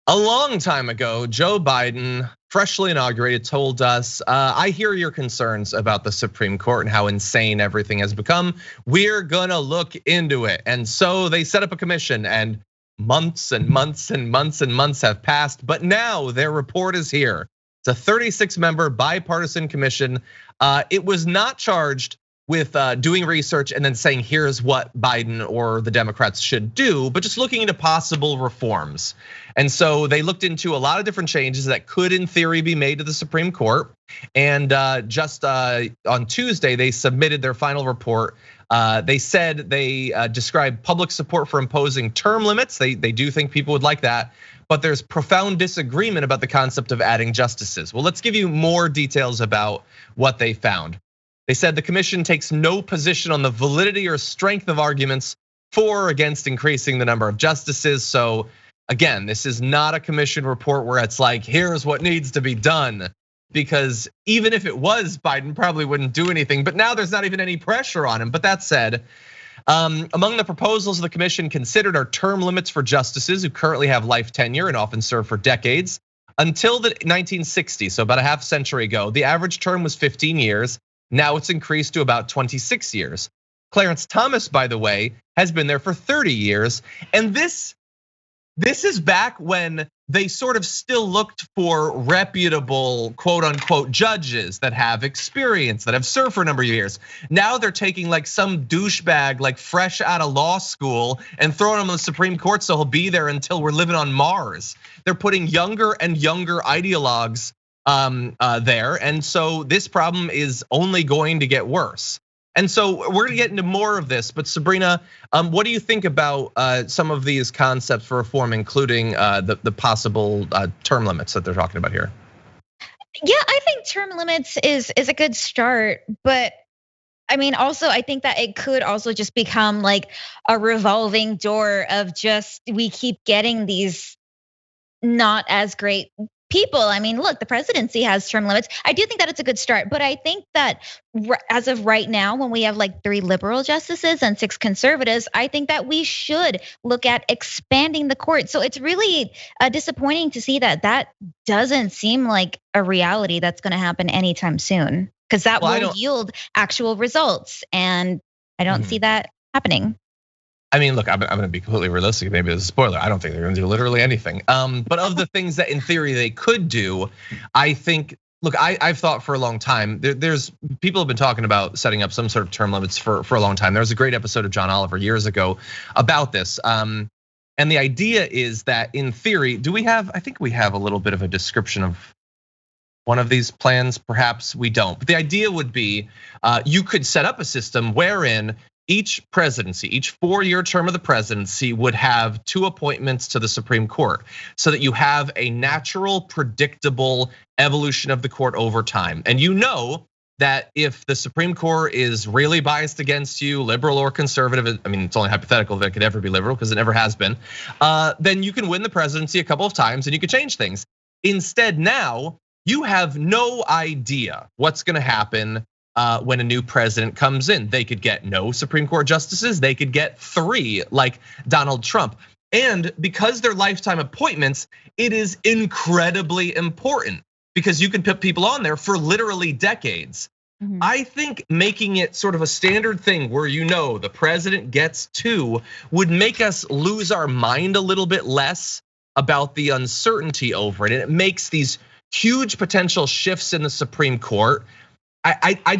A long time ago, Joe Biden, freshly inaugurated, told us, I hear your concerns about the Supreme Court and how insane everything has become. We're gonna look into it. And so they set up a commission, and months and months and months and months have passed, but now their report is here. It's a 36-member bipartisan commission. It was not charged with doing research and then saying, here's what Biden or the Democrats should do, but just looking into possible reforms. And so they looked into a lot of different changes that could, in theory, be made to the Supreme Court. And just on Tuesday, they submitted their final report. They said they described public support for imposing term limits. They do think people would like that, but there's profound disagreement about the concept of adding justices. Well, let's give you more details about what they found. They said the commission takes no position on the validity or strength of arguments for or against increasing the number of justices. So again, this is not a commission report where it's like, here's what needs to be done. Because even if it was, Biden probably wouldn't do anything, but now there's not even any pressure on him. But that said, among the proposals the commission considered are term limits for justices who currently have life tenure and often serve for decades. Until the 1960s, so about a half century ago, the average term was 15 years. Now it's increased to about 26 years. Clarence Thomas, by the way, has been there for 30 years. And this is back when they sort of still looked for reputable, quote unquote, judges that have experience, that have served for a number of years. Now they're taking like some douchebag, like fresh out of law school, and throwing him on the Supreme Court so he'll be there until we're living on Mars. They're putting younger and younger ideologues there. And so this problem is only going to get worse. And so we're gonna get into more of this, but Sabrina, what do you think about some of these concepts for reform, including the possible term limits that they're talking about here? Yeah, I think term limits is a good start, but I mean, also, I think that it could also just become like a revolving door of just, we keep getting these not as great people. I mean, look, the presidency has term limits. I do think that it's a good start, but I think that as of right now, when we have like 3 liberal justices and 6 conservatives, I think that we should look at expanding the court. So it's really disappointing to see that doesn't seem like a reality that's going to happen anytime soon, because that will yield actual results. And I don't see that happening. I mean, look, I'm gonna be completely realistic. Maybe this is a spoiler. I don't think they're gonna do literally anything. But of the things that in theory they could do, I think, look, I've thought for a long time, there's people have been talking about setting up some sort of term limits for a long time. There was a great episode of John Oliver years ago about this. And the idea is that in theory, I think we have a little bit of a description of one of these plans, perhaps we don't. But the idea would be you could set up a system wherein each presidency, each 4-year term of the presidency would have 2 appointments to the Supreme Court, so that you have a natural, predictable evolution of the court over time. And you know that if the Supreme Court is really biased against you, liberal or conservative, I mean, it's only hypothetical that it could ever be liberal because it never has been, then you can win the presidency a couple of times and you can change things. Instead, now you have no idea what's gonna happen when a new president comes in. They could get no Supreme Court justices, they could get 3 like Donald Trump. And because they're lifetime appointments, it is incredibly important because you can put people on there for literally decades. I think making it sort of a standard thing where the president gets 2 would make us lose our mind a little bit less about the uncertainty over it. And it makes these huge potential shifts in the Supreme Court. I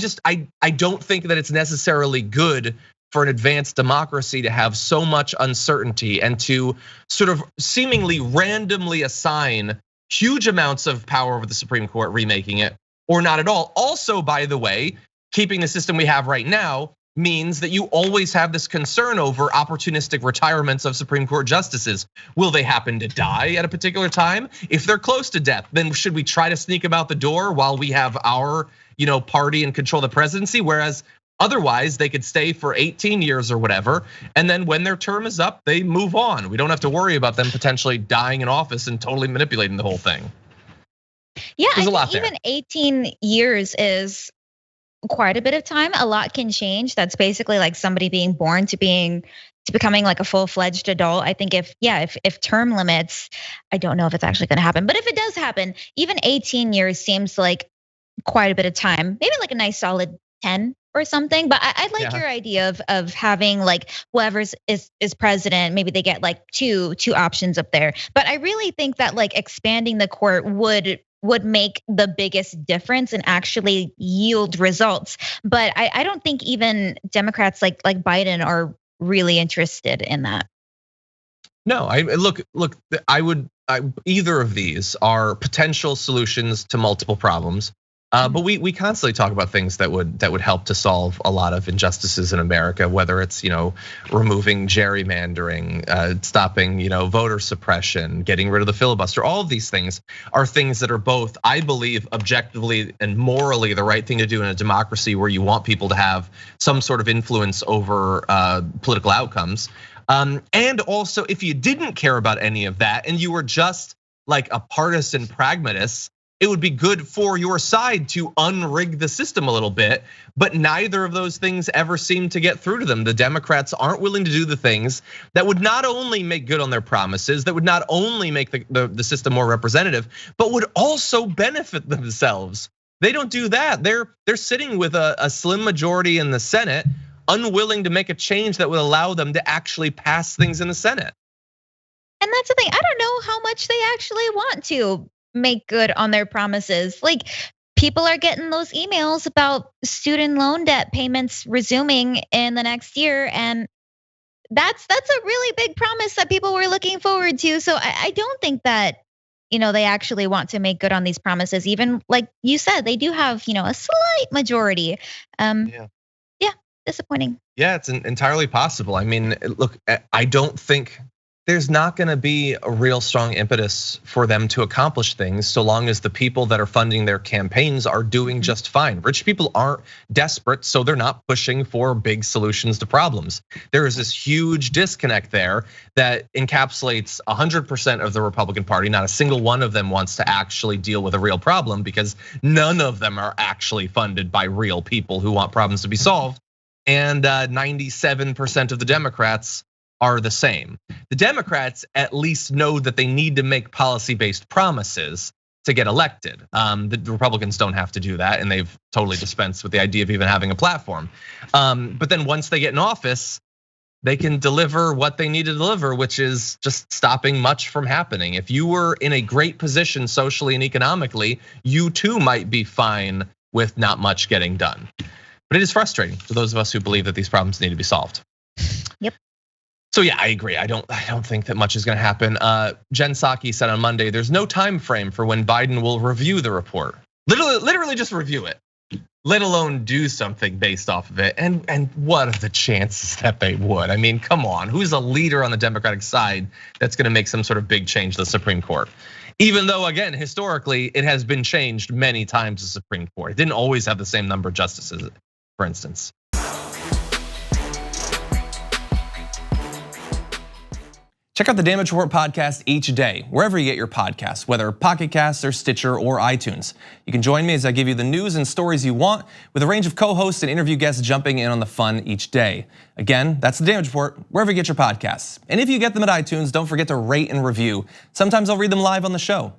don't think that it's necessarily good for an advanced democracy to have so much uncertainty and to sort of seemingly randomly assign huge amounts of power over the Supreme Court, remaking it, or not at all. Also, by the way, keeping the system we have right now means that you always have this concern over opportunistic retirements of Supreme Court justices. Will they happen to die at a particular time? If they're close to death, then should we try to sneak them out the door while we have our party and control the presidency? Whereas otherwise they could stay for 18 years or whatever. And then when their term is up, they move on. We don't have to worry about them potentially dying in office and totally manipulating the whole thing. Yeah, I think even 18 years is quite a bit of time. A lot can change. That's basically like somebody being born to being to becoming like a full-fledged adult. I think if term limits, I don't know if it's actually going to happen, but if it does happen, even 18 years seems like quite a bit of time. Maybe like a nice solid 10 or something. But I like your idea of having like whoever's is president, maybe they get like two options up there. But I really think that like expanding the court would make the biggest difference and actually yield results. But I don't think even Democrats like Biden are really interested in that. No, either of these are potential solutions to multiple problems. But we constantly talk about things that would help to solve a lot of injustices in America, whether it's removing gerrymandering, stopping voter suppression, getting rid of the filibuster. All of these things are things that are both, I believe, objectively and morally the right thing to do in a democracy where you want people to have some sort of influence over political outcomes. And also, if you didn't care about any of that and you were just like a partisan pragmatist, it would be good for your side to unrig the system a little bit, but neither of those things ever seem to get through to them. The Democrats aren't willing to do the things that would not only make good on their promises, that would not only make the system more representative, but would also benefit themselves. They don't do that. They're sitting with a slim majority in the Senate, unwilling to make a change that would allow them to actually pass things in the Senate. And that's the thing. I don't know how much they actually want to make good on their promises. Like people are getting those emails about student loan debt payments resuming in the next year, and that's a really big promise that people were looking forward to. So I don't think that they actually want to make good on these promises. Even like you said, they do have a slight majority. Yeah, disappointing. Yeah, it's entirely possible. I mean, look, I don't think there's not gonna be a real strong impetus for them to accomplish things so long as the people that are funding their campaigns are doing just fine. Rich people aren't desperate, so they're not pushing for big solutions to problems. There is this huge disconnect there that encapsulates 100% of the Republican Party. Not a single one of them wants to actually deal with a real problem because none of them are actually funded by real people who want problems to be solved. And 97% of the Democrats are the same. The Democrats at least know that they need to make policy-based promises to get elected. The Republicans don't have to do that, and they've totally dispensed with the idea of even having a platform. But then once they get in office, they can deliver what they need to deliver, which is just stopping much from happening. If you were in a great position socially and economically, you too might be fine with not much getting done. But it is frustrating for those of us who believe that these problems need to be solved. Yep. So yeah, I agree. I don't think that much is going to happen. Jen Psaki said on Monday, there's no time frame for when Biden will review the report. Literally just review it, let alone do something based off of it. And what are the chances that they would? I mean, come on, who's a leader on the Democratic side that's going to make some sort of big change to the Supreme Court? Even though, again, historically, it has been changed many times, the Supreme Court. It didn't always have the same number of justices, for instance. Check out the Damage Report podcast each day, wherever you get your podcasts, whether Pocket Casts or Stitcher or iTunes. You can join me as I give you the news and stories you want, with a range of co-hosts and interview guests jumping in on the fun each day. Again, that's the Damage Report, wherever you get your podcasts. And if you get them at iTunes, don't forget to rate and review. Sometimes I'll read them live on the show.